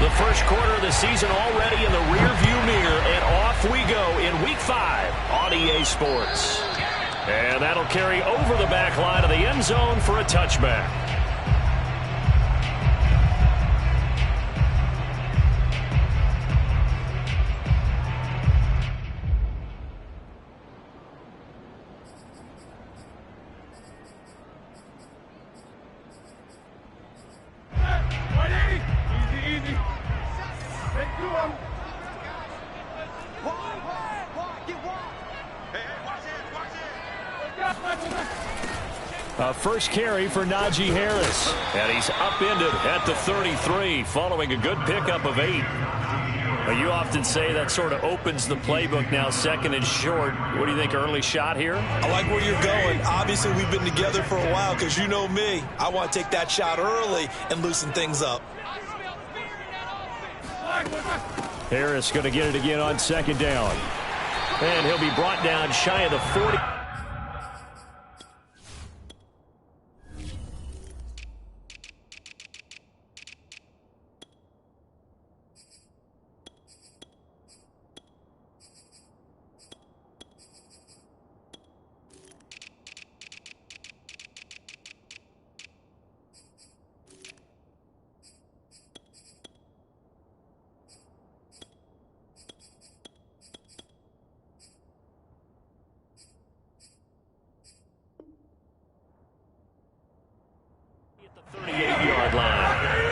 The first quarter of the season already in the rearview mirror, and off we go in Week 5 on EA Sports. And that'll carry over the back line of the end zone for a touchback. First carry for Najee Harris. And he's upended at the 33 following a good pickup of 8. You often say that sort of opens the playbook now, second and short. What do you think, early shot here? I like where you're going. Obviously, we've been together for a while because you know me. I want to take that shot early and loosen things up. Harris going to get it again on second down. And he'll be brought down shy of the 40.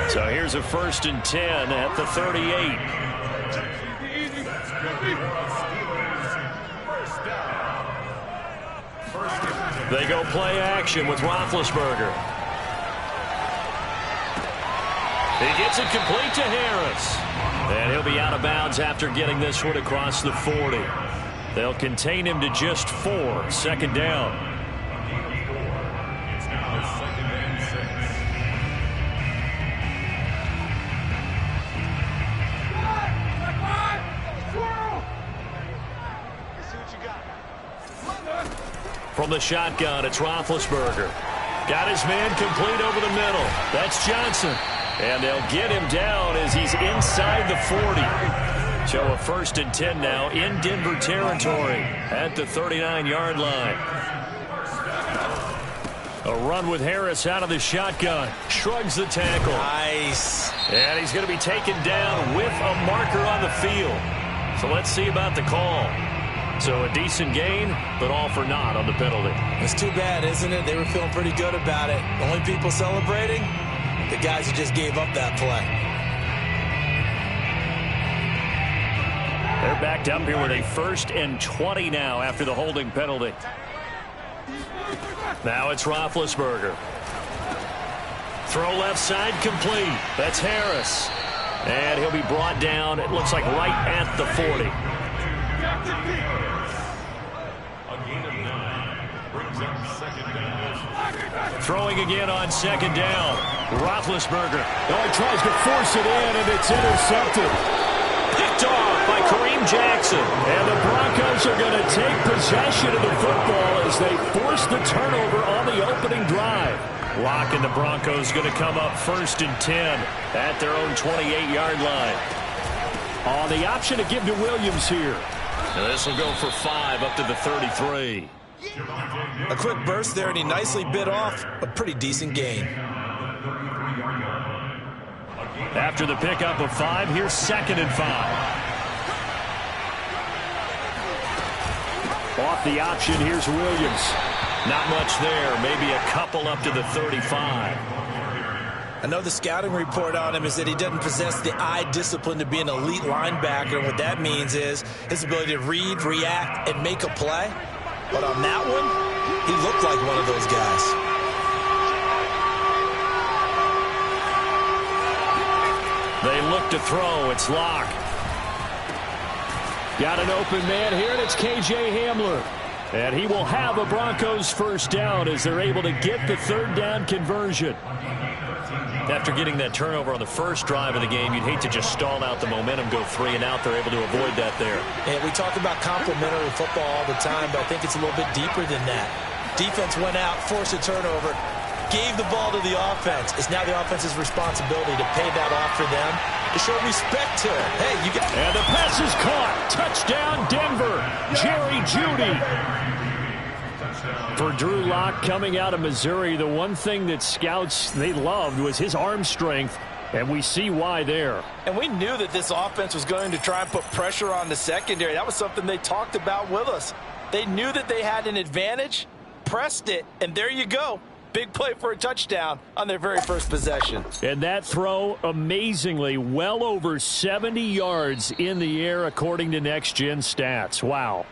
So here's a 1st and 10 at the 38. They go play action with Roethlisberger. He gets it complete to Harris. And he'll be out of bounds after getting this one across the 40. They'll contain him to just 4. 2nd down. From the shotgun, it's Roethlisberger. Got his man complete over the middle. That's Johnson. And they'll get him down as he's inside the 40. So a 1st and 10 now in Denver territory at the 39-yard line. A run with Harris out of the shotgun. Shrugs the tackle. Nice. And he's going to be taken down with a marker on the field. So let's see about the call. So a decent gain, but all for naught on the penalty. It's too bad, isn't it? They were feeling pretty good about it. Only people celebrating, the guys who just gave up that play. They're backed up here with a 1st and 20 now after the holding penalty. Now it's Roethlisberger. Throw left side complete. That's Harris. And he'll be brought down, it looks like right at the 40. Throwing again on 2nd down. Roethlisberger. Oh, he tries to force it in, and it's intercepted. Picked off by Kareem Jackson. And the Broncos are going to take possession of the football as they force the turnover on the opening drive. Lock and the Broncos going to come up 1st and 10 at their own 28-yard line. On the option to give to Williams here. Now this will go for 5 up to the 33. A quick burst there, and he nicely bit off a pretty decent gain. After the pickup of 5, here's 2nd and 5. Off the option, here's Williams. Not much there, maybe a couple up to the 35. I know the scouting report on him is that he doesn't possess the eye discipline to be an elite linebacker, and what that means is his ability to read, react, and make a play. But on that one, he looked like one of those guys. They look to throw. It's Locke. Got an open man here, and it's K.J. Hamler. And he will have a Broncos 1st down as they're able to get the 3rd down conversion. After getting that turnover on the first drive of the game, you'd hate to just stall out the momentum, go 3 and out. They're able to avoid that there. And we talk about complementary football all the time, but I think it's a little bit deeper than that. Defense went out, forced a turnover, gave the ball to the offense. It's now the offense's responsibility to pay that off for them to show respect to him. Hey, you got... And the pass is caught. Touchdown, Denver. Jerry Jeudy. For Drew Lock coming out of Missouri, the one thing that scouts they loved was his arm strength, and we see why there. And we knew that this offense was going to try and put pressure on the secondary. That was something they talked about with us. They knew that they had an advantage, pressed it, and there you go. Big play for a touchdown on their very first possession. And that throw, amazingly, well over 70 yards in the air, according to Next Gen Stats. Wow.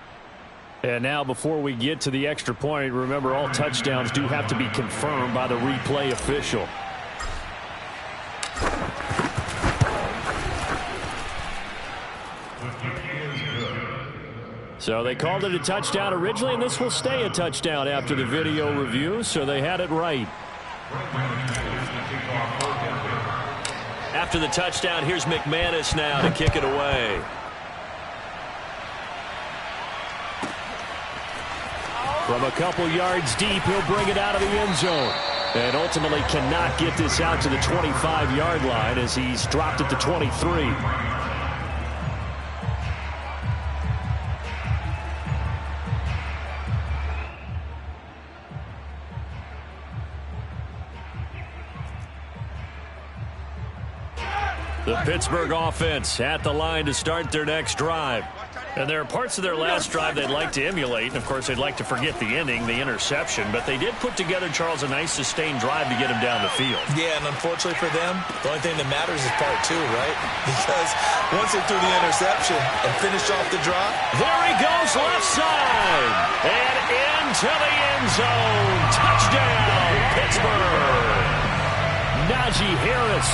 And now, before we get to the extra point, remember, all touchdowns do have to be confirmed by the replay official. So they called it a touchdown originally, and this will stay a touchdown after the video review, so they had it right. After the touchdown, here's McManus now to kick it away. From a couple yards deep, he'll bring it out of the end zone. And ultimately cannot get this out to the 25-yard line as he's dropped at the 23. The Pittsburgh offense at the line to start their next drive. And there are parts of their last drive they'd like to emulate. And, of course, they'd like to forget the ending, the interception. But they did put together, Charles, a nice sustained drive to get him down the field. Yeah, and unfortunately for them, the only thing that matters is part two, right? Because once they threw the interception and finished off the drive. There he goes, left side. And into the end zone. Touchdown, Pittsburgh. Najee Harris,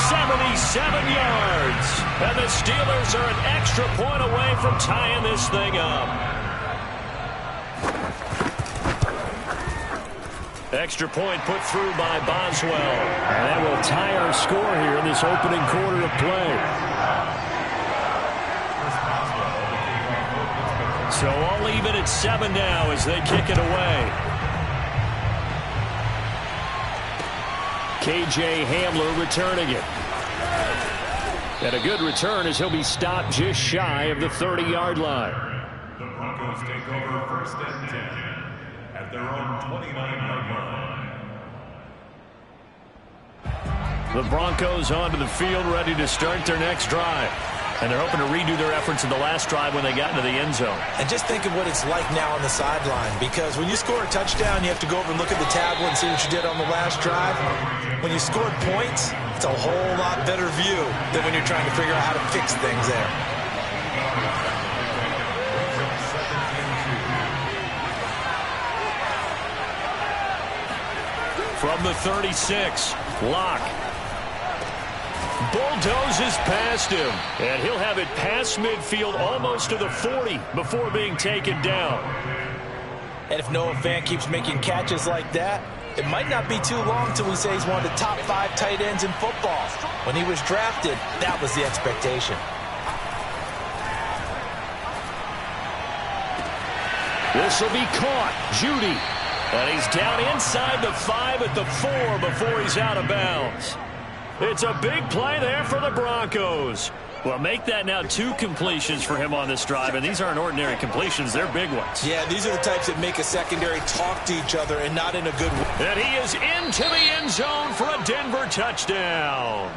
77 yards. And the Steelers are an extra point away from tying this thing up. Extra point put through by Boswell. And that will tie our score here in this opening quarter of play. So all even at 7 now as they kick it away. KJ Hamler returning it. And a good return as he'll be stopped just shy of the 30-yard line. The Broncos take over first and 10 at their own 29-yard line. The Broncos onto the field, ready to start their next drive. And they're hoping to redo their efforts in the last drive when they got into the end zone. And just think of what it's like now on the sideline, because when you score a touchdown, you have to go over and look at the tablet and see what you did on the last drive. When you scored points, it's a whole lot better view than when you're trying to figure out how to fix things there. From the 36, Locke bulldozes past him, and he'll have it past midfield almost to the 40 before being taken down. And if Noah Fant keeps making catches like that, it might not be too long till we say he's one of the top 5 tight ends in football. When he was drafted, that was the expectation. This will be caught. Jeudy. And he's down inside the 5 at the 4 before he's out of bounds. It's a big play there for the Broncos. Well, make that now 2 completions for him on this drive, and these aren't ordinary completions. They're big ones. Yeah, these are the types that make a secondary talk to each other and not in a good way. And he is into the end zone for a Denver touchdown.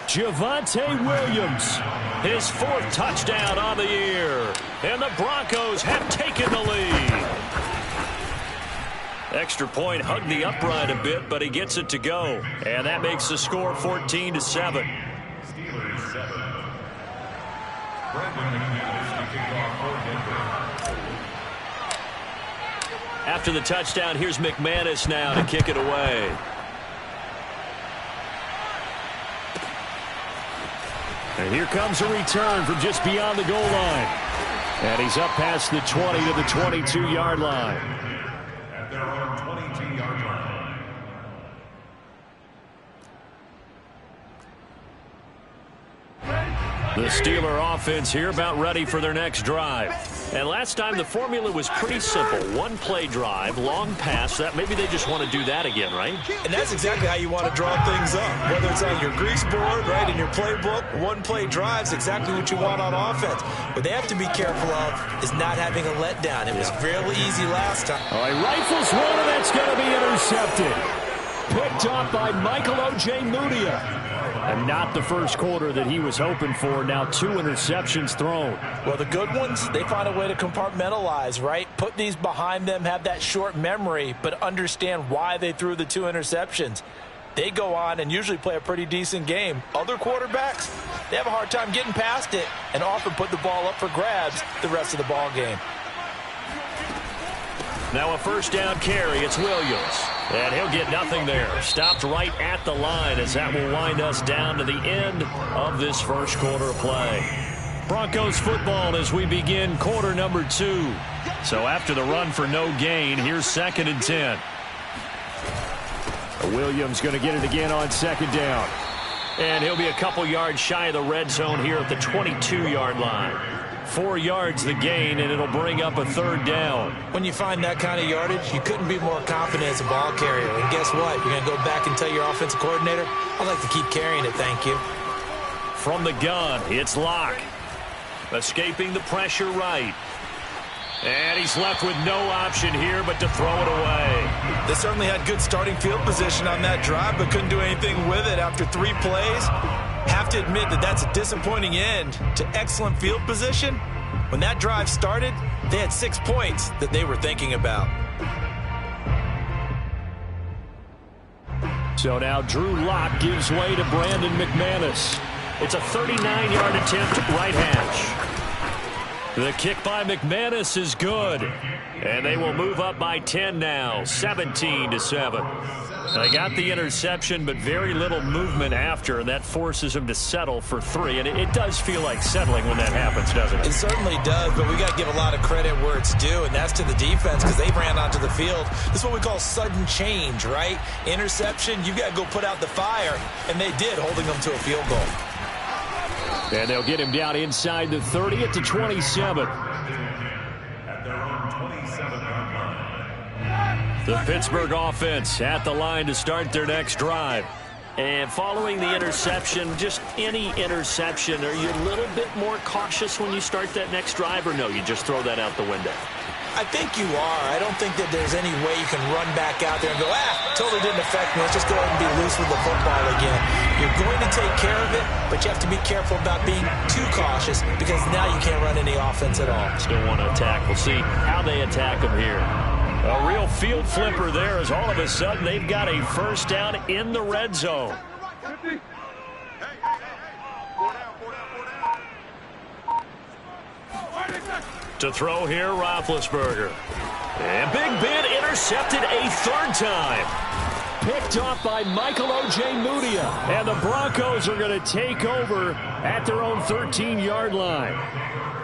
Javonte Williams, his 4th touchdown on the year. And the Broncos have taken the lead. Extra point hugged the upright a bit, but he gets it to go. And that makes the score 14-7. Steelers 7. Brandon McManus to kick off for Denver. After the touchdown, here's McManus now to kick it away. And here comes a return from just beyond the goal line. And he's up past the 20 to the 22-yard line. At their own 22-yard line. The Steeler offense here about ready for their next drive. And last time the formula was pretty simple. One play drive, long pass. That maybe they just want to do that again, right? And that's exactly how you want to draw things up. Whether it's on your grease board, right, in your playbook, one play drive is exactly what you want on offense. What they have to be careful of is not having a letdown. It was fairly easy last time. All right, rifles one, and that's going to be intercepted. Picked off by Michael Ojemudia. And not the first quarter that he was hoping for. Now 2 interceptions thrown. Well, the good ones, they find a way to compartmentalize, right? Put these behind them, have that short memory, but understand why they threw the 2 interceptions. They go on and usually play a pretty decent game. Other quarterbacks, they have a hard time getting past it and often put the ball up for grabs the rest of the ball game. Now a first down carry. It's Williams. And he'll get nothing there. Stopped right at the line as that will wind us down to the end of this first quarter of play. Broncos football as we begin quarter number 2. So after the run for no gain, here's 2nd and 10. Williams going to get it again on 2nd down. And he'll be a couple yards shy of the red zone here at the 22-yard line. 4 yards the gain, and it'll bring up a 3rd down. When you find that kind of yardage, you couldn't be more confident as a ball carrier. And guess what? You're going to go back and tell your offensive coordinator, I'd like to keep carrying it, thank you. From the gun, it's Locke. Escaping the pressure right. And he's left with no option here but to throw it away. They certainly had good starting field position on that drive, but couldn't do anything with it after 3 plays. Have to admit that that's a disappointing end to excellent field position. When that drive started, they had 6 points that they were thinking about. So now Drew Lock gives way to Brandon McManus. It's a 39-yard attempt right hash. The kick by McManus is good. And they will move up by 10 now, 17-7. They got the interception, but very little movement after, and that forces them to settle for 3. And it does feel like settling when that happens, doesn't it? It certainly does, but we got to give a lot of credit where it's due, and that's to the defense because they ran onto the field. This is what we call sudden change, right? Interception, you got to go put out the fire, and they did, holding them to a field goal. And they'll get him down inside the 30 at the 27. At their own 27-yard line. The Pittsburgh offense at the line to start their next drive. And following the interception, just any interception, are you a little bit more cautious when you start that next drive, or no, you just throw that out the window? I think you are. I don't think that there's any way you can run back out there and go, totally didn't affect me. Let's just go ahead and be loose with the football again. You're going to take care of it, but you have to be careful about being too cautious because now you can't run any offense at all. Still want to attack. We'll see how they attack them here. A real field flipper there as all of a sudden they've got a first down in the red zone. To throw here, Roethlisberger. And Big Ben intercepted a 3rd time. Picked off by Michael Ojemudia. And the Broncos are going to take over at their own 13-yard line.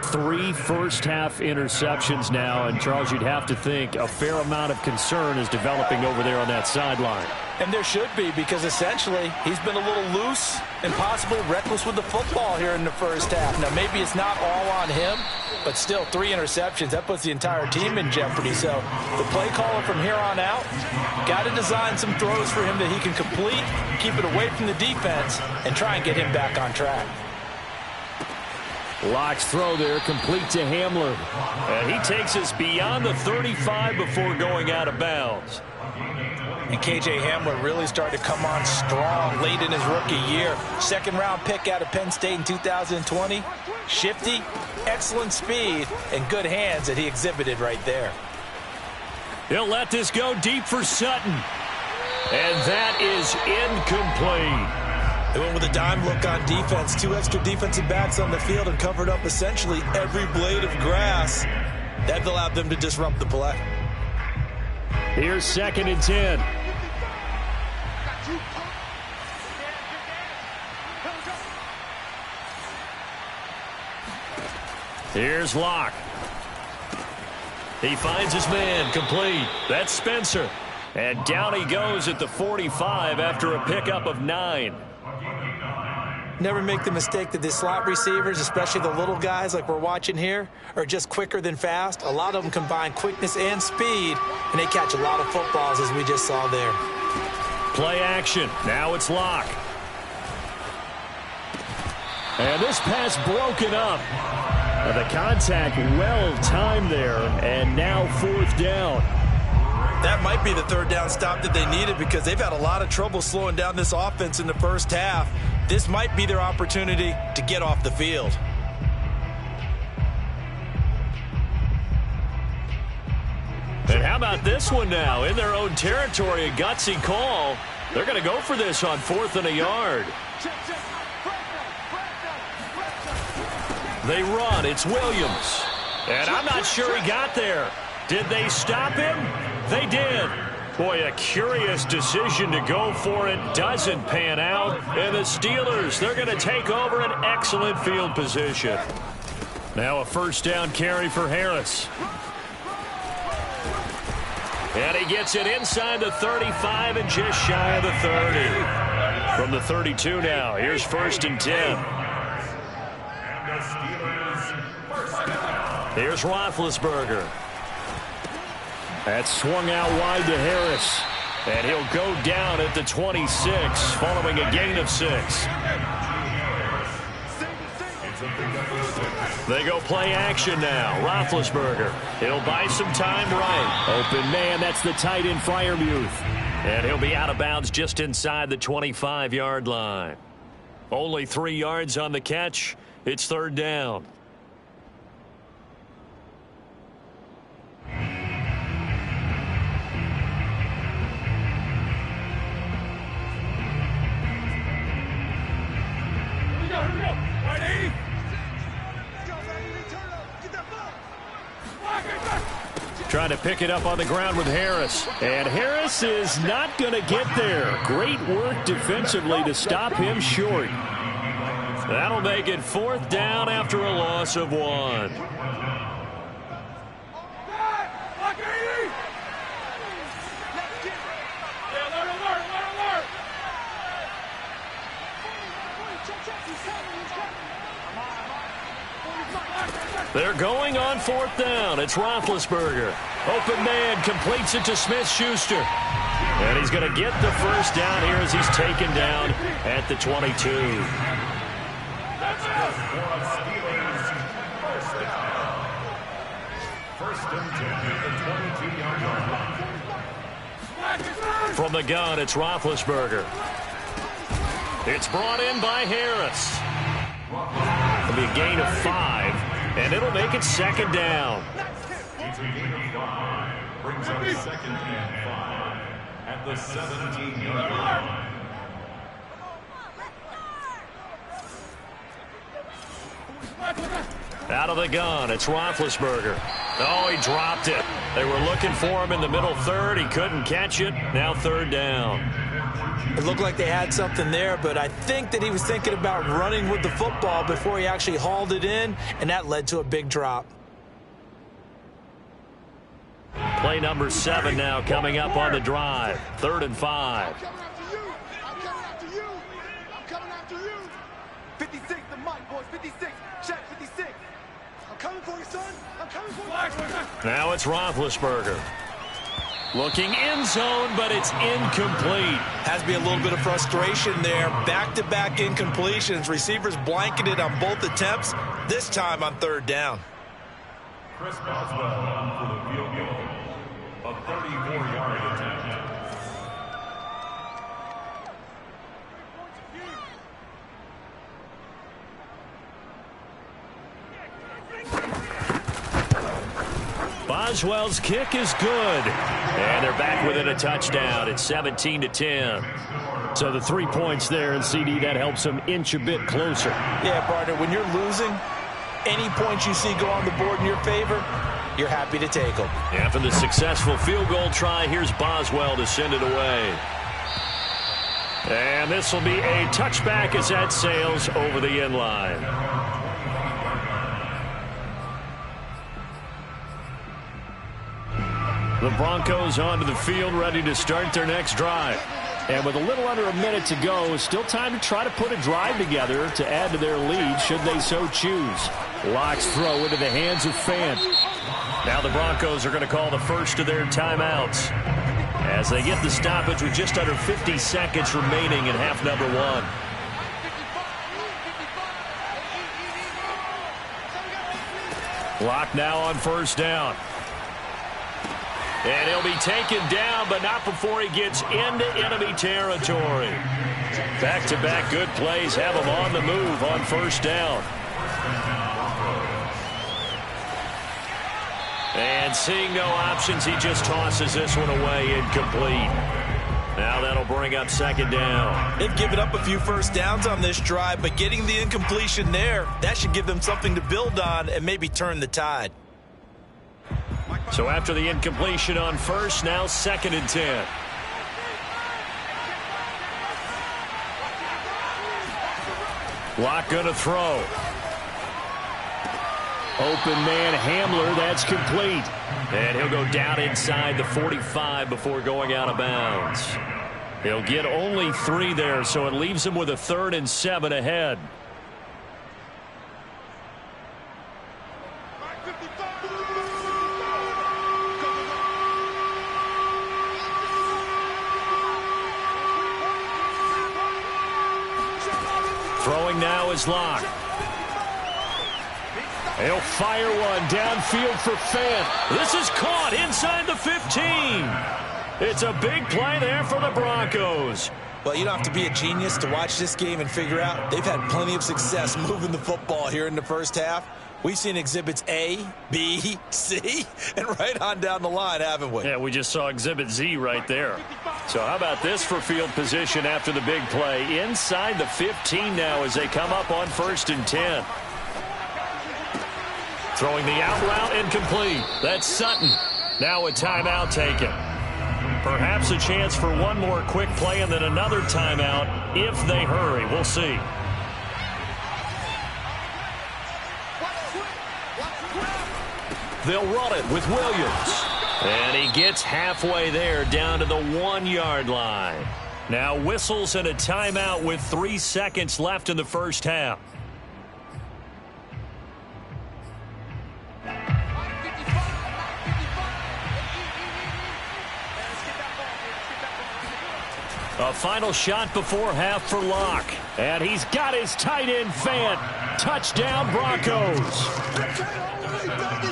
3 first-half interceptions now. And, Charles, you'd have to think a fair amount of concern is developing over there on that sideline. And there should be, because essentially he's been a little loose and possibly reckless with the football here in the first half. Now, maybe it's not all on him, but still 3 interceptions. That puts the entire team in jeopardy. So the play caller from here on out got to design some throws for him that he can complete, keep it away from the defense, and try and get him back on track. Locke's throw there complete to Hamler. And he takes us beyond the 35 before going out of bounds. And K.J. Hamler really started to come on strong late in his rookie year. 2nd-round pick out of Penn State in 2020. Shifty, excellent speed, and good hands that he exhibited right there. He'll let this go deep for Sutton. And that is incomplete. They went with a dime look on defense. 2 extra defensive backs on the field and covered up essentially every blade of grass. That allowed them to disrupt the play. Here's 2nd and 10. Here's Locke. He finds his man, complete. That's Spencer. And down he goes at the 45 after a pickup of 9. Never make the mistake that the slot receivers, especially the little guys like we're watching here, are just quicker than fast. A lot of them combine quickness and speed, and they catch a lot of footballs, as we just saw there. Play action. Now it's Locke. And this pass broken up. The contact well-timed there, and now 4th down. That might be the 3rd down stop that they needed because they've had a lot of trouble slowing down this offense in the first half. This might be their opportunity to get off the field. And how about this one now? In their own territory, a gutsy call. They're going to go for this on 4th and a yard. They run. It's Williams. And I'm not sure he got there. Did they stop him? They did. Boy, a curious decision to go for it. Doesn't pan out. And the Steelers, they're going to take over an excellent field position. Now a 1st down carry for Harris. And he gets it inside the 35 and just shy of the 30. From the 32 now, here's 1st and 10. Here's Roethlisberger. That's swung out wide to Harris. And he'll go down at the 26 following a gain of 6. They go play action now. Roethlisberger. He'll buy some time right. Open man, that's the tight end Freiermuth. And he'll be out of bounds just inside the 25-yard line. Only 3 yards on the catch. It's 3rd down. Trying to pick it up on the ground with Harris. And Harris is not going to get there. Great work defensively to stop him short. That'll make it 4th down after a loss of 1. They're going on 4th down. It's Roethlisberger. Open man completes it to Smith-Schuster. And he's going to get the 1st down here as he's taken down at the 22. From the gun, it's Roethlisberger. It's brought in by Harris. It'll be a gain of 5, and it'll make it 2nd down. It's a gain of 5. Brings up 2nd and 5 at the 17-yard line. Out of the gun, it's Roethlisberger. Oh, he dropped it. They were looking for him in the middle 3rd. He couldn't catch it. Now 3rd down. It looked like they had something there, but I think that he was thinking about running with the football before he actually hauled it in, and that led to a big drop. Play number 7 now coming up on the drive. 3rd and 5. I'm coming after you. I'm coming after you. 56, the mic, boys. 56. Check 56. I'm coming for you, son. I'm coming for you. Now it's Roethlisberger. Looking end zone, but it's incomplete. Has to be a little bit of frustration there. Back-to-back incompletions. Receivers blanketed on both attempts, this time on 3rd down. Chris Boswell on for the field goal. A 34-yard attempt. Boswell's kick is good. And they're back within a touchdown. It's 17-10. So the 3 points there, and CD, that helps them inch a bit closer. Yeah, partner, when you're losing, any points you see go on the board in your favor, you're happy to take them. After the successful field goal try, here's Boswell to send it away. And this will be a touchback as that sails over the end line. The Broncos onto the field, ready to start their next drive. And with a little under a minute to go, still time to try to put a drive together to add to their lead should they so choose. Lock's throw into the hands of Fant. Now the Broncos are going to call the first of their timeouts as they get the stoppage with just under 50 seconds remaining in half number one. Lock now on first down. And he'll be taken down, but not before he gets into enemy territory. Back-to-back good plays have him on the move on first down. And seeing no options, he just tosses this one away incomplete. Now that'll bring up second down. They've given up a few first downs on this drive, but getting the incompletion there, that should give them something to build on and maybe turn the tide. So after the incompletion on first, now 2nd and 10. Lock gonna throw. Open man Hamler, that's complete. And he'll go down inside the 45 before going out of bounds. He'll get only 3 there, so it leaves him with a 3rd and 7 ahead. Throwing now is Lock. He'll fire one downfield for Fant. This is caught inside the 15. It's a big play there for the Broncos. Well, you don't have to be a genius to watch this game and figure out they've had plenty of success moving the football here in the first half. We've seen exhibits A, B, C, and right on down the line, haven't we? Yeah, we just saw exhibit Z right there. So how about this for field position after the big play? Inside the 15 now as they come up on 1st and 10. Throwing the out route incomplete. That's Sutton. Now a timeout taken. Perhaps a chance for one more quick play and then another timeout if they hurry. We'll see. They'll run it with Williams. And he gets halfway there down to the 1-yard line. Now whistles and a timeout with 3 seconds left in the first half. A final shot before half for Lock. And he's got his tight end Fant. Touchdown Broncos.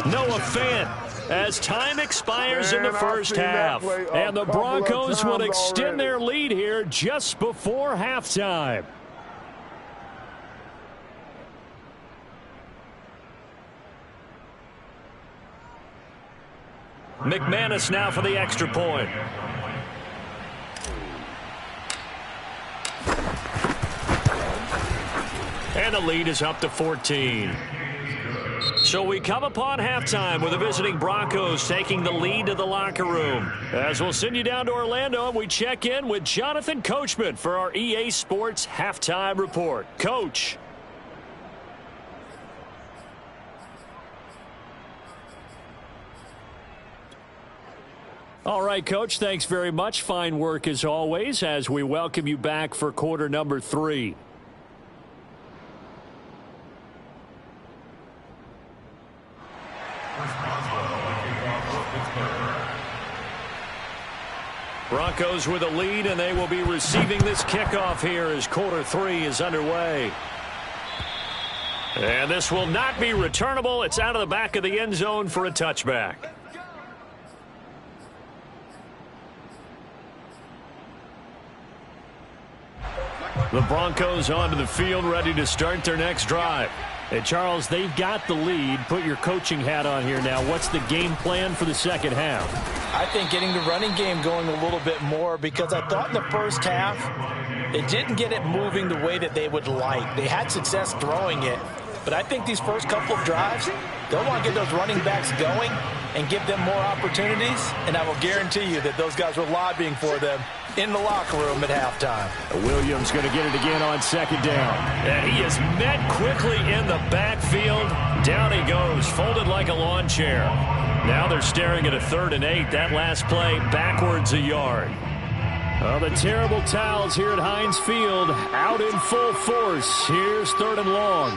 Noah Fant as time expires in the first half. And the Broncos will extend their lead here just before halftime. McManus now for the extra point. And the lead is up to 14. So we come upon halftime with the visiting Broncos taking the lead to the locker room. As we'll send you down to Orlando and we check in with Jonathan Coachman for our EA Sports Halftime Report. Coach. All right, Coach, thanks very much. Fine work as always as we welcome you back for quarter number 3. Broncos with a lead, and they will be receiving this kickoff here as quarter 3 is underway. And this will not be returnable. It's out of the back of the end zone for a touchback. The Broncos onto the field, ready to start their next drive. And Charles, they've got the lead. Put your coaching hat on here now. What's the game plan for the second half? I think getting the running game going a little bit more, because I thought in the first half they didn't get it moving the way that they would like. They had success throwing it, but I think these first couple of drives, they'll want to get those running backs going and give them more opportunities, and I will guarantee you that those guys were lobbying for them in the locker room at halftime. Williams going to get it again on second down. And he is met quickly in the backfield. Down he goes, folded like a lawn chair. Now they're staring at a 3rd and 8. That last play backwards a yard. Well, the terrible towels here at Heinz Field out in full force. Here's 3rd and long.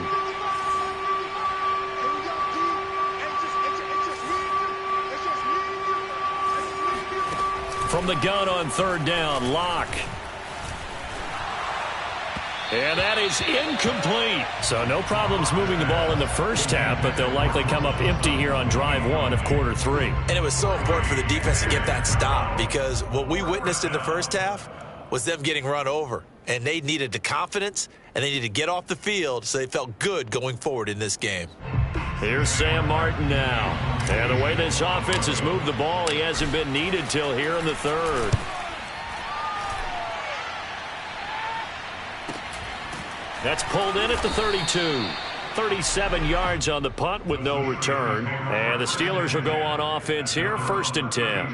From the gun on 3rd down, Locke. And that is incomplete. So no problems moving the ball in the first half, but they'll likely come up empty here on drive 1 of quarter 3. And it was so important for the defense to get that stop, because what we witnessed in the first half was them getting run over. And they needed the confidence, and they needed to get off the field so they felt good going forward in this game. Here's Sam Martin now. And the way this offense has moved the ball, he hasn't been needed till here in the 3rd. That's pulled in at the 32. 37 yards on the punt with no return. And the Steelers will go on offense here, 1st and 10.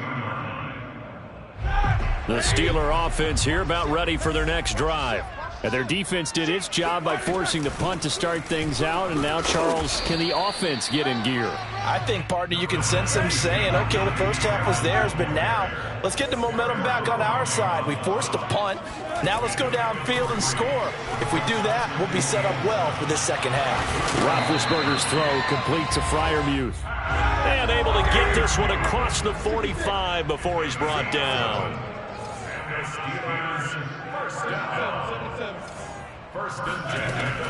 The Steeler offense here about ready for their next drive. And their defense did its job by forcing the punt to start things out. And now, Charles, can the offense get in gear? I think, partner, you can sense them saying, okay, the first half was theirs, but now let's get the momentum back on our side. We forced a punt. Now let's go downfield and score. If we do that, we'll be set up well for this second half. Roethlisberger's throw complete to Freiermuth. And able to get this one across the 45 before he's brought down.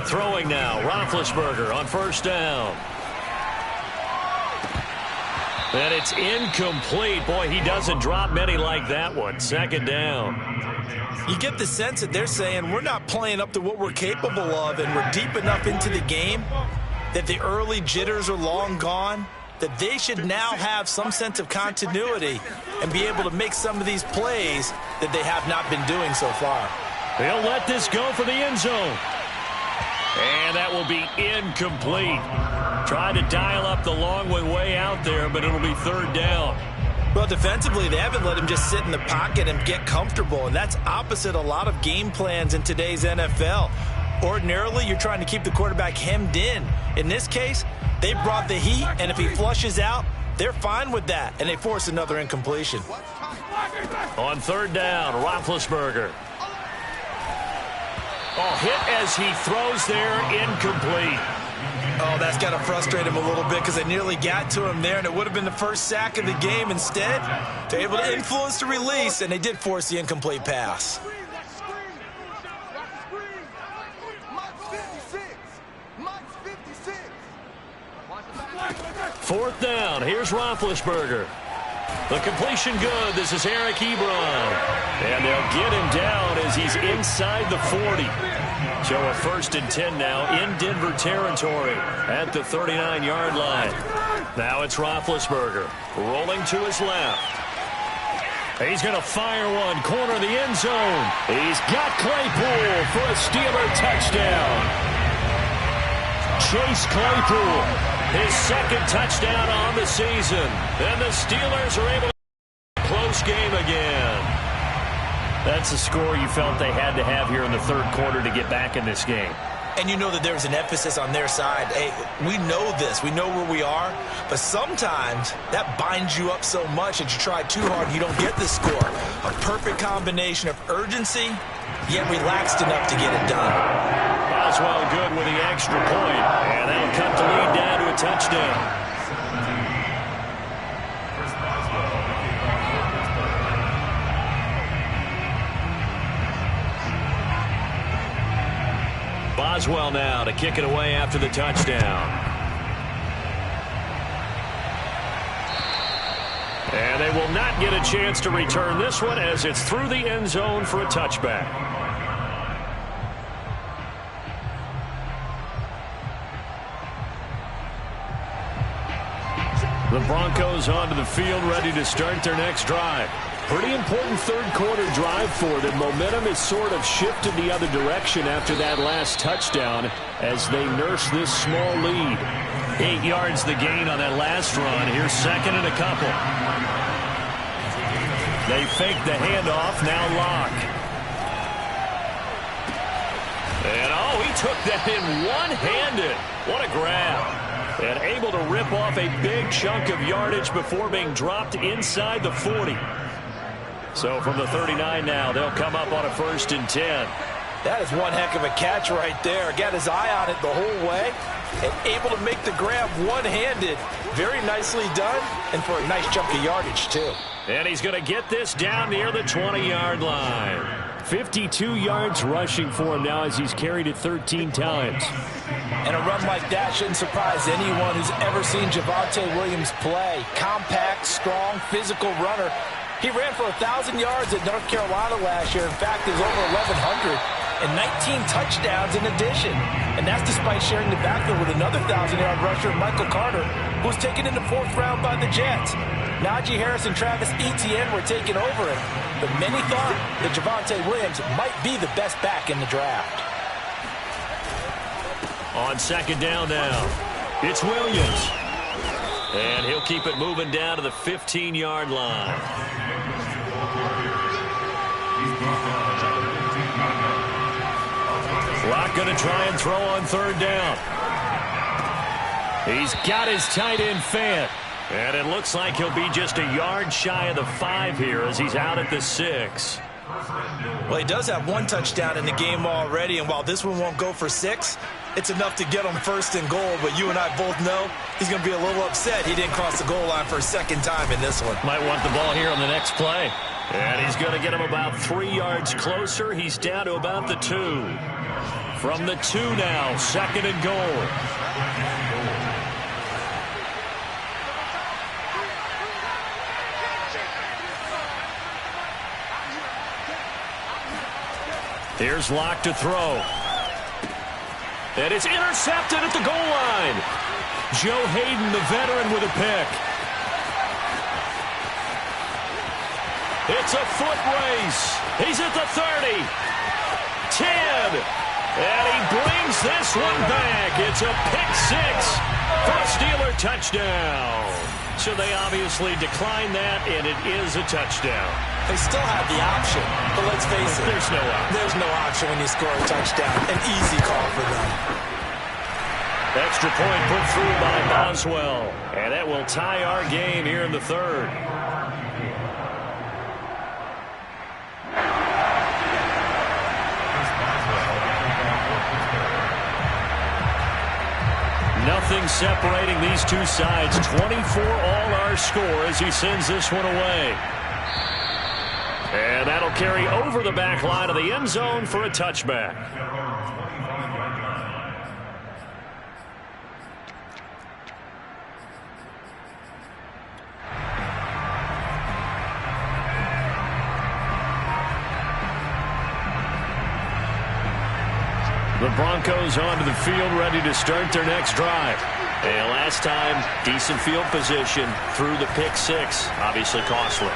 Throwing now, Roethlisberger on 1st down. And it's incomplete. Boy, he doesn't drop many like that one. 2nd down. You get the sense that they're saying we're not playing up to what we're capable of, and we're deep enough into the game that the early jitters are long gone, that they should now have some sense of continuity and be able to make some of these plays that they have not been doing so far. They'll let this go for the end zone. And that will be incomplete. Trying to dial up the long one way out there, but it'll be 3rd down. Well, defensively, they haven't let him just sit in the pocket and get comfortable, and that's opposite a lot of game plans in today's NFL. Ordinarily, you're trying to keep the quarterback hemmed in. In this case, they brought the heat, and if he flushes out, they're fine with that, and they force another incompletion. On 3rd down, Roethlisberger. Oh, hit as he throws there, incomplete. Oh, that's got to frustrate him a little bit because they nearly got to him there, and it would have been the first sack of the game. Instead, they're able to influence the release, and they did force the incomplete pass. 4th down. Here's Roethlisberger. The completion good. This is Eric Ebron. And they'll get him down as he's inside the 40. So a 1st and 10 now in Denver territory at the 39-yard line. Now it's Roethlisberger rolling to his left. He's going to fire one, corner of the end zone. He's got Claypool for a Steeler touchdown. Chase Claypool, his 2nd touchdown on the season. And the Steelers are able to close game again. That's a score you felt they had to have here in the 3rd quarter to get back in this game. And you know that there's an emphasis on their side. Hey, we know this. We know where we are. But sometimes that binds you up so much that you try too hard and you don't get the score. A perfect combination of urgency, yet relaxed enough to get it done. Boswell good with the extra point. And that'll cut the lead down to a touchdown. Boswell now to kick it away after the touchdown. And they will not get a chance to return this one as it's through the end zone for a touchback. The Broncos onto the field ready to start their next drive. Pretty important 3rd quarter drive for them. Momentum has sort of shifted the other direction after that last touchdown as they nurse this small lead. 8 yards the gain on that last run. Here's 2nd and a couple. They fake the handoff. Now Locke. And oh, he took that in one-handed. What a grab. And able to rip off a big chunk of yardage before being dropped inside the 40. So from the 39 now, they'll come up on a 1st and 10. That is one heck of a catch right there. Got his eye on it the whole way and able to make the grab one-handed. Very nicely done, and for a nice chunk of yardage, too. And he's going to get this down near the 20-yard line. 52 yards rushing for him now as he's carried it 13 times. And a run like that shouldn't surprise anyone who's ever seen Javonte Williams play. Compact, strong, physical runner. He ran for 1,000 yards at North Carolina last year. In fact, it was over 1,100 and 19 touchdowns in addition. And that's despite sharing the backfield with another 1,000-yard rusher, Michael Carter, who was taken in the 4th round by the Jets. Najee Harris and Travis Etienne were taken over him, but many thought that Javonte Williams might be the best back in the draft. On 2nd down now, it's Williams. And he'll keep it moving down to the 15-yard line. Locke going to try and throw on 3rd down. He's got his tight end Fant. And it looks like he'll be just a yard shy of the 5 here as he's out at the 6. Well, he does have 1 touchdown in the game already, and while this one won't go for 6, it's enough to get him 1st and goal. But you and I both know he's going to be a little upset he didn't cross the goal line for a 2nd time in this one. Might want the ball here on the next play. And he's going to get him about 3 yards closer. He's down to about the 2. From the 2 now, 2nd and goal. Here's Locke to throw. And it's intercepted at the goal line. Joe Hayden, the veteran, with a pick. It's a foot race. He's at the 30. 10. And he brings this one back. It's a pick 6 for a Steeler touchdown. So they obviously declined that, and it is a touchdown. They still have the option, but let's face it. There's no option. There's no option when you score a touchdown. An easy call for them. Extra point put through by Boswell. And that will tie our game here in the 3rd. Nothing separating these two sides. 24 all our score as he sends this one away. And that'll carry over the back line of the end zone for a touchback. The Broncos onto the field, ready to start their next drive. And last time, decent field position through the pick 6. Obviously costly.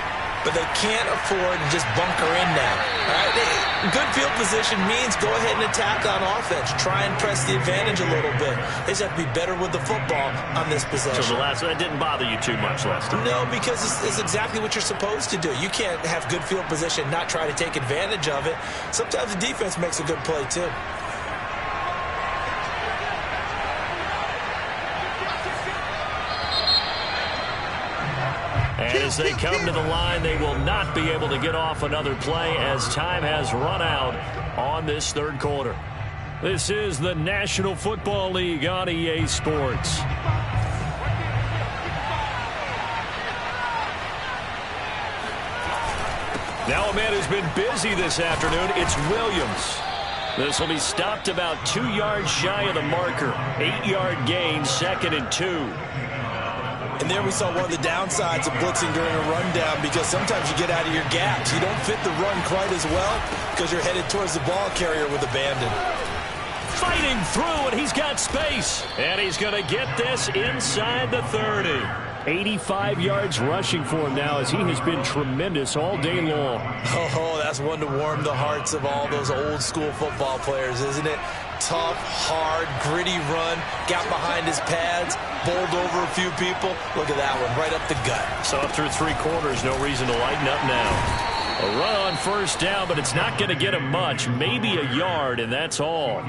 But they can't afford to just bunker in now. All right? Good field position means go ahead and attack on offense. Try and press the advantage a little bit. They just have to be better with the football on this possession. So that didn't bother you too much last time? No, because it's exactly what you're supposed to do. You can't have good field position, not try to take advantage of it. Sometimes the defense makes a good play, too. As they come to the line, they will not be able to get off another play as time has run out on this 3rd quarter. This is the National Football League on EA Sports. Now a man who's been busy this afternoon, it's Williams. This will be stopped about 2 yards shy of the marker. 8-yard gain, 2nd and 2. And there we saw one of the downsides of blitzing during a rundown, because sometimes you get out of your gaps. You don't fit the run quite as well because you're headed towards the ball carrier with abandon. Fighting through, and he's got space. And he's going to get this inside the 30. 85 yards rushing for him now as he has been tremendous all day long. Oh, that's one to warm the hearts of all those old school football players, isn't it? Tough, hard, gritty run, got behind his pads, bowled over a few people. Look at that one, right up the gut. So up through 3 quarters, no reason to lighten up now. A run on 1st down, but it's not going to get him much, maybe a yard, and that's all.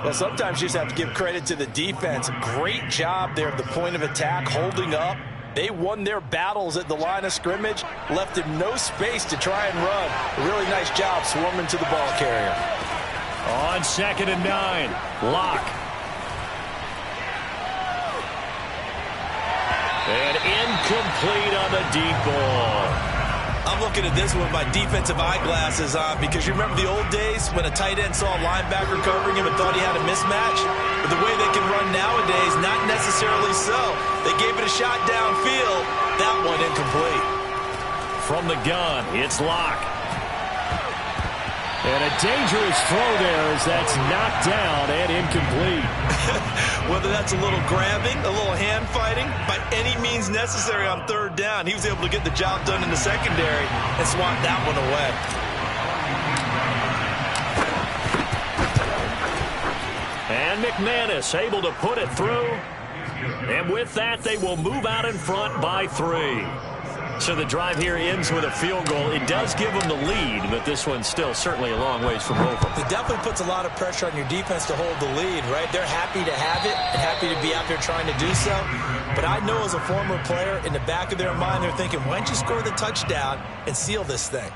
Well, sometimes you just have to give credit to the defense. Great job there at the point of attack, holding up, They won their battles at the line of scrimmage, left him no space to try and run. A really nice job swarming to the ball carrier. On 2nd and 9, Locke. And incomplete on the deep ball. I'm looking at this with my defensive eyeglasses on because you remember the old days when a tight end saw a linebacker covering him and thought he had a mismatch? But the way they can run nowadays, not necessarily so. They gave it a shot downfield. That one incomplete. From the gun, it's Locke. And a dangerous throw there as that's knocked down and incomplete. Whether that's a little grabbing, a little hand fighting, by any means necessary on 3rd down, he was able to get the job done in the secondary and swat that one away. And McManus able to put it through. And with that, they will move out in front by 3. So the drive here ends with a field goal. It does give them the lead, but this one's still certainly a long ways from over. It definitely puts a lot of pressure on your defense to hold the lead, right? They're happy to have it and happy to be out there trying to do so. But I know as a former player, in the back of their mind, they're thinking, why don't you score the touchdown and seal this thing?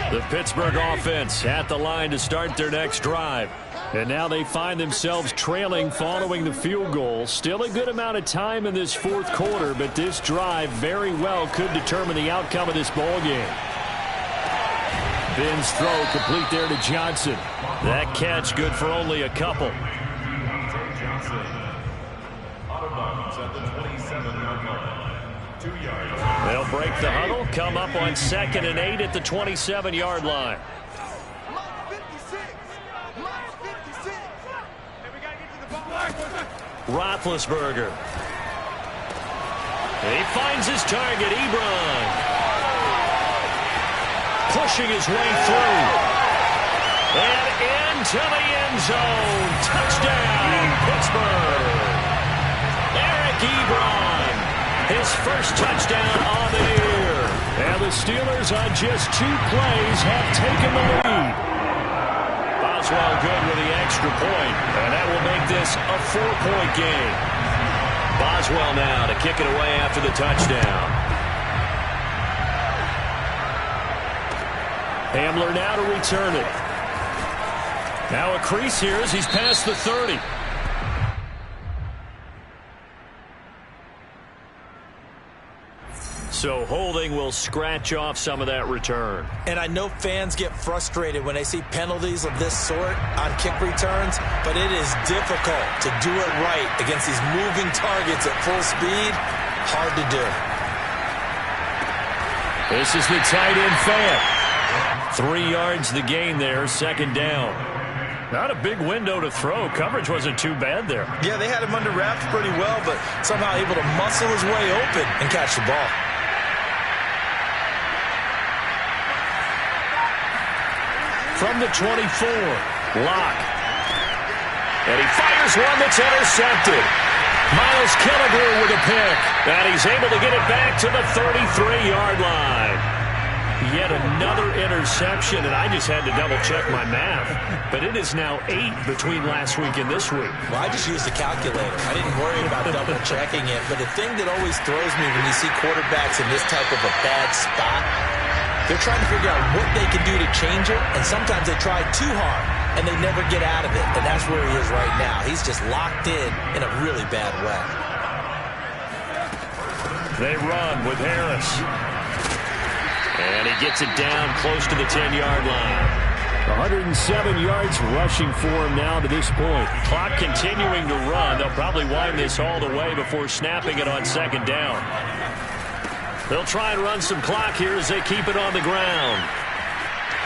The Pittsburgh offense at the line to start their next drive. And now they find themselves trailing following the field goal. Still a good amount of time in this 4th quarter, but this drive very well could determine the outcome of this ball game. Finn's throw complete there to Johnson. That catch good for only a couple. They'll break the huddle, come up on 2nd and 8 at the 27-yard line. Roethlisberger. He finds his target, Ebron. Pushing his way through. And into the end zone. Touchdown, Pittsburgh. Eric Ebron. His first touchdown on the year. And the Steelers on just 2 plays have taken the lead. Boswell good with the extra point, and that will make this a 4-point game. Boswell now to kick it away after the touchdown. Hamler now to return it. Now a crease here as he's past the 30. So holding will scratch off some of that return. And I know fans get frustrated when they see penalties of this sort on kick returns, but it is difficult to do it right against these moving targets at full speed. Hard to do. This is the tight end fan. 3 yards the gain there, 2nd down. Not a big window to throw. Coverage wasn't too bad there. Yeah, they had him under wraps pretty well, but somehow able to muscle his way open and catch the ball. From the 24, Locke. And he fires one that's intercepted. Miles Killebrew with a pick. And he's able to get it back to the 33-yard line. Yet another interception, and I just had to double-check my math. But it is now 8 between last week and this week. Well, I just used the calculator. I didn't worry about double-checking it. But the thing that always throws me when you see quarterbacks in this type of a bad spot, they're trying to figure out what they can do to change it, and sometimes they try too hard, and they never get out of it, and that's where he is right now. He's just locked in a really bad way. They run with Harris. And he gets it down close to the 10-yard line. 107 yards rushing for him now to this point. Clock continuing to run. They'll probably wind this all the way before snapping it on 2nd down. They'll try and run some clock here as they keep it on the ground.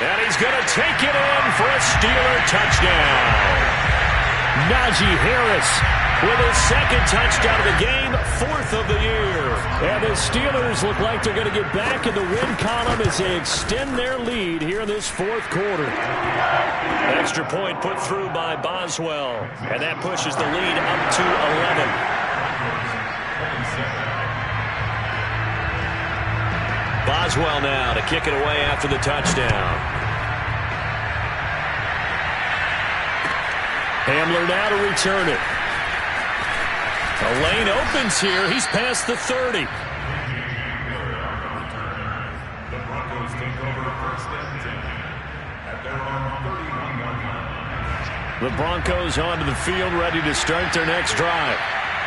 And he's going to take it in for a Steeler touchdown. Najee Harris with his 2nd touchdown of the game, 4th of the year. And the Steelers look like they're going to get back in the win column as they extend their lead here in this 4th quarter. Extra point put through by Boswell. And that pushes the lead up to 11. Boswell now to kick it away after the touchdown. Hamler now to return it. A lane opens here. He's past the 30. The Broncos take over first and 10 at their own 31-yard line. The Broncos onto the field, ready to start their next drive.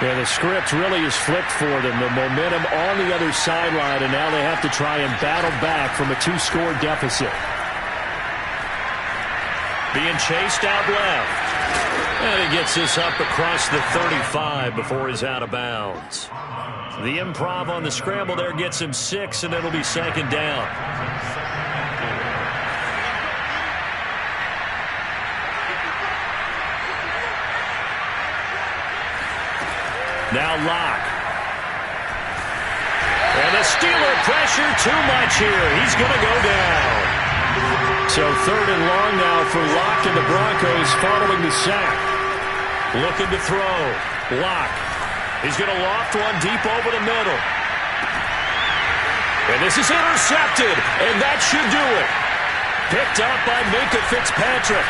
Yeah, the script really is flipped for them. The momentum on the other sideline, and now they have to try and battle back from a 2-score deficit. Being chased out left. And he gets this up across the 35 before he's out of bounds. The improv on the scramble there gets him 6, and it'll be second down. Now Locke. And the Steeler pressure too much here. He's going to go down. So third and long now for Locke and the Broncos following the sack. Looking to throw. Locke. He's going to loft one deep over the middle. And this is intercepted. And that should do it. Picked up by Minkah Fitzpatrick.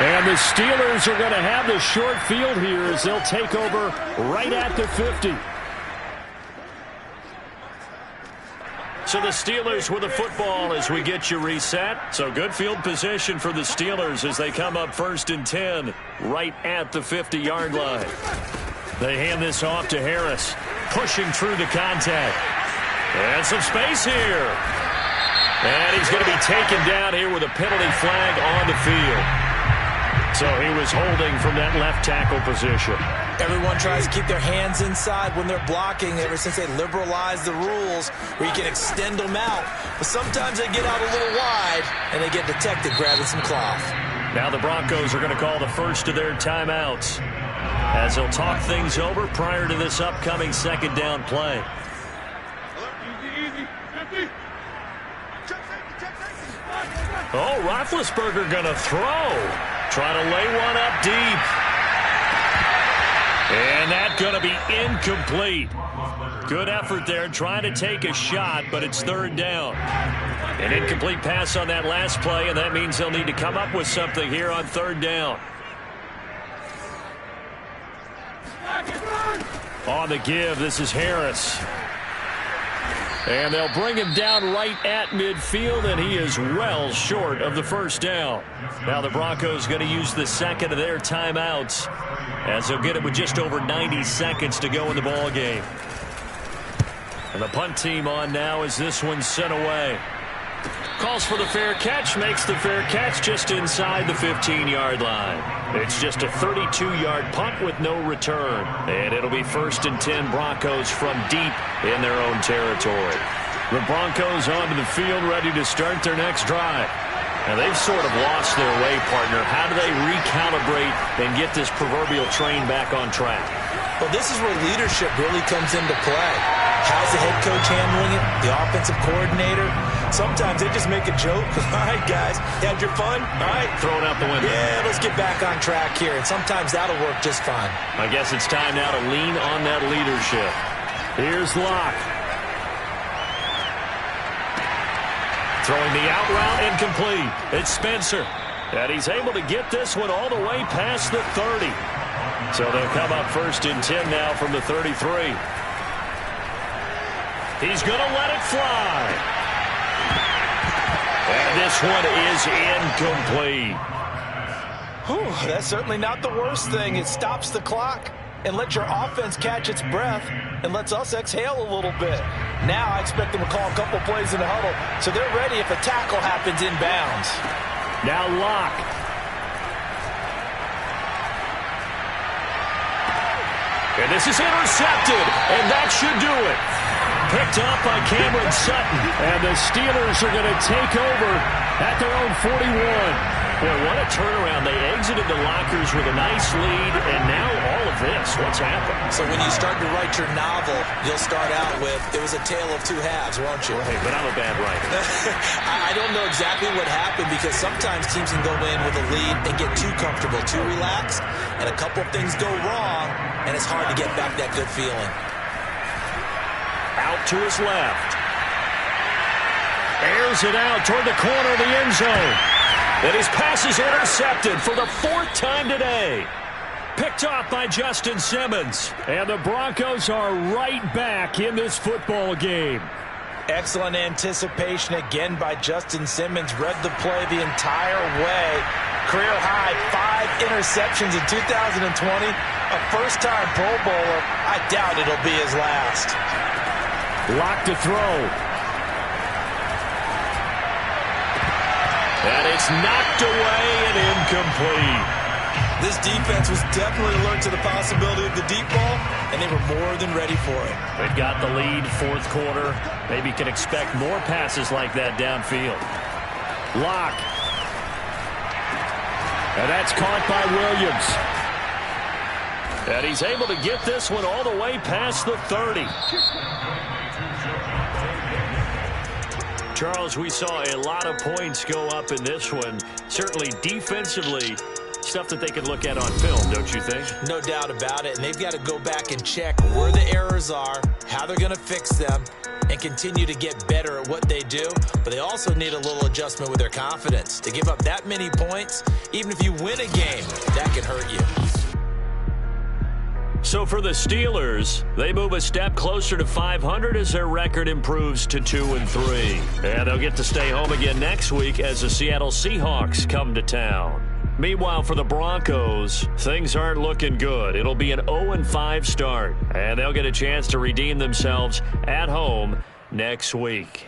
And the Steelers are going to have the short field here as they'll take over right at the 50. So the Steelers with the football as we get you reset. So good field position for the Steelers as they come up first and 10 right at the 50-yard line. They hand this off to Harris, pushing through the contact. And some space here. And he's going to be taken down here with a penalty flag on the field. So he was holding from that left tackle position. Everyone tries to keep their hands inside when they're blocking ever since they liberalized the rules where you can extend them out. But sometimes they get out a little wide and they get detected grabbing some cloth. Now the Broncos are going to call the first of their timeouts as they'll talk things over prior to this upcoming second down play. Oh, Roethlisberger going to throw. Trying to lay one up deep. And that's going to be incomplete. Good effort there trying to take a shot, but it's third down. An incomplete pass on that last play, and that means they'll need to come up with something here on third down. On the give, this is Harris. And they'll bring him down right at midfield, and he is well short of the first down. Now the Broncos going to use the second of their timeouts as they'll get it with just over 90 seconds to go in the ball game. And the punt team on now as this one's sent away. Calls for the fair catch, makes the fair catch just inside the 15-yard line. It's just a 32-yard punt with no return. And it'll be first and 10 Broncos from deep in their own territory. The Broncos onto the field ready to start their next drive. And they've sort of lost their way, partner. How do they recalibrate and get this proverbial train back on track? Well, this is where leadership really comes into play. How's the head coach handling it? The offensive coordinator? Sometimes they just make a joke. All right, guys, you had your fun? All right. Throw it out the window. Yeah, let's get back on track here. And sometimes that'll work just fine. I guess it's time now to lean on that leadership. Here's Locke. Throwing the out route incomplete. It's Spencer. And he's able to get this one all the way past the 30. So they'll come up first and 10 now from the 33. He's going to let it fly. And this one is incomplete. Whew, that's certainly not the worst thing. It stops the clock and lets your offense catch its breath and lets us exhale a little bit. Now I expect them to call a couple plays in the huddle so they're ready if a tackle happens inbounds. Now Locke. And this is intercepted, and that should do it. Picked up by Cameron Sutton. And the Steelers are going to take over at their own 41. Boy, what a turnaround. They exited the lockers with a nice lead, and now all of this. What's happened? So when you start to write your novel, you'll start out with, it was a tale of two halves, won't you? Right, but I'm a bad writer. I don't know exactly what happened because sometimes teams can go in with a lead and get too comfortable, too relaxed, and a couple of things go wrong, and it's hard to get back that good feeling. Out to his left. Airs it out toward the corner of the end zone. And his pass is intercepted for the fourth time today. Picked off by Justin Simmons. And the Broncos are right back in this football game. Excellent anticipation again by Justin Simmons. Read the play the entire way. Career high 5 interceptions in 2020. A first-time Pro Bowler. I doubt it'll be his last. Lock to throw. And it's knocked away and incomplete. This defense was definitely alert to the possibility of the deep ball, and they were more than ready for it. They've got the lead, fourth quarter. Maybe can expect more passes like that downfield. Lock. And that's caught by Williams. And he's able to get this one all the way past the 30. Charles, we saw a lot of points go up in this one. Certainly defensively, stuff that they can look at on film, don't you think? No doubt about it, and they've got to go back and check where the errors are, how they're going to fix them, and continue to get better at what they do. But they also need a little adjustment with their confidence. To give up that many points, even if you win a game, that can hurt you. So for the Steelers, they move a step closer to 500 as their record improves to 2-3. And they'll get to stay home again next week as the Seattle Seahawks come to town. Meanwhile, for the Broncos, things aren't looking good. It'll be an 0-5 start, and they'll get a chance to redeem themselves at home next week.